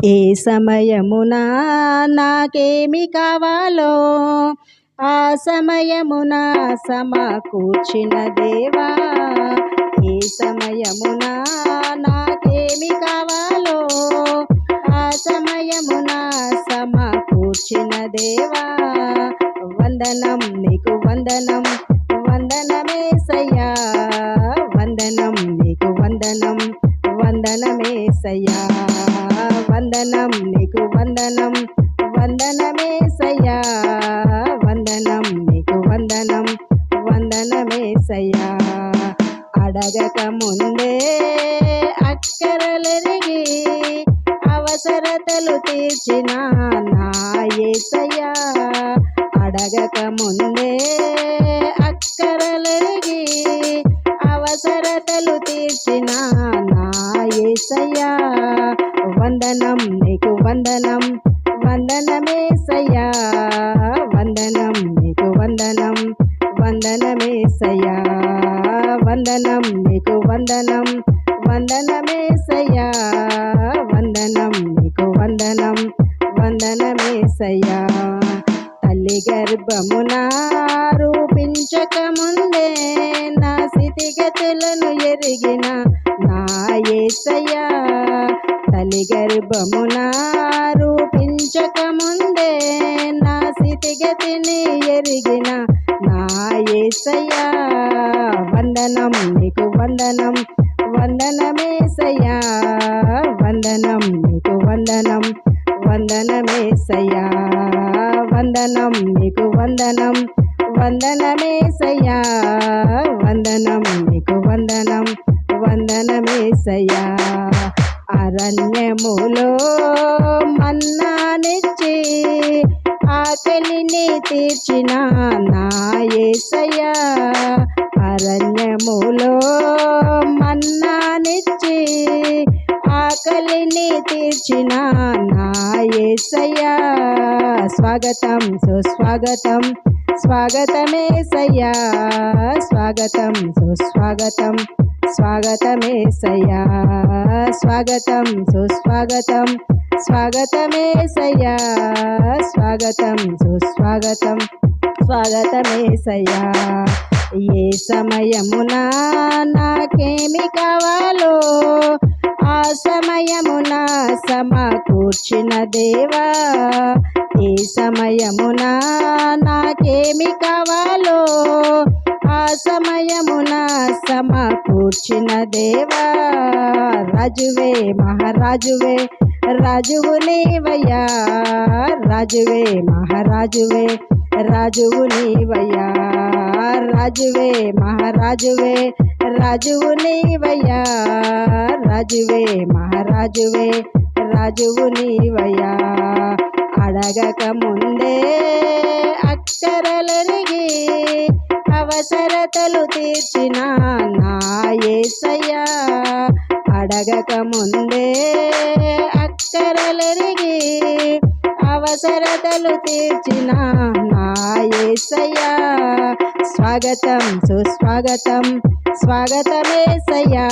ఏ సమయమున నాకేమి కావాలో ఆ సమయమున సమకూర్చిన దేవా. ఏ సమయమున నాకేమి కావాలో ఆ సమయమున సమకూర్చిన దేవా. వందనం నీకు వందనం, వందనమేసయ్యా. వందనం నీకు వందనం, వందనమేసయ్యా. వందనం నీకు వందనం, వందనమేసయ్యా. వందనం నీకు వందనం, వందనమేసయ్యా. అడగక ముందే అక్కరలెరిగి అవసరతలు తీర్చిన నా యేసయ్యా. అడగక ముందే అక్కరలెరిగి అవసరతలు తీర్చిన నా యేసయ్యా. వందనం నీకు వందనం, వందనమేసయ్యా. వందనం నీకు వందనం, వందనమేసయ్యా. వందనం నీకు వందనం, వందనమేసయ్యా. వందనం నీకు వందనం, వందనమేసయ్యా. తల్లి గర్భమున రూపించక ముందే నా స్థితిగతులను ఎరిగిన నా యేసయ్యా. తల్లి గర్భమున రూపించక ముందే నా స్థితిగతిని ఎరిగిన నా యేసయ్యా. వందనం నీకు వందనం, వందనమేసయ్యా. వందనం నీకు వందనం, వందనమేసయ్యా. వందనం నీకు వందనం, వందనమేసయ్యా. వందనం నీకు వందనం, వందనమేసయ్యా. అరణ్యములో మన్నానిచ్చి ఆకలిని తీర్చిన నా యేసయ్యా. అరణ్యములో మన్నానిచ్చి ఆకలిని తీర్చిన నా యేసయ్యా. స్వాగతం సుస్వాగతం, స్వాగతమేసయ్యా. స్వాగతం సుస్వాగతం, స్వాగతమేసయ్యా. స్వాగతం సుస్వాగతం, స్వాగతమేసయ్యా. స్వాగతం సుస్వాగతం, స్వాగతమేసయ్యా. ఏ సమయమున నాకేమి కావాలో ఆ సమయమున సమకూర్చిన దేవా. ఏ సమయమున నాకేమి కావాలో ఆ సమయమున సమకూర్చిన దేవా. రాజువే మహారాజువే రాజువు నీవయ్యా. రాజువే మహారాజువే రాజువు నీవయ్యా. రాజువే మహారాజువే రాజువు నీవయ్యా. రాజువే మహారాజువే రాజువు నీవయ్యా. అడగక ముందే అక్షరలెరిగి అవసరతలు తీర్చిన నా యేసయ్యా. అడగక ముందే అక్షరలెరిగి అవసరతలు తీర్చిన నా యేసయ్యా. స్వాగతం సుస్వాగతం, స్వాగతమేసయ్యా.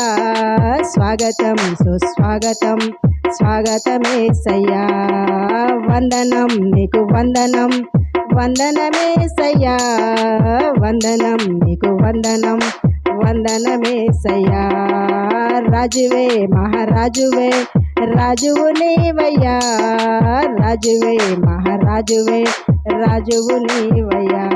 స్వాగతం సుస్వాగతం, స్వాగతమేసయ్యా. వందనం నీకు వందనం, వందనమేసయ్యా. వందనం నీకు వందనం, వందనమేసయ్యా. రాజువే మహారాజువే రాజువు నీవయ్యా. రాజువే మహారాజువే రాజువు నీవయ్యా.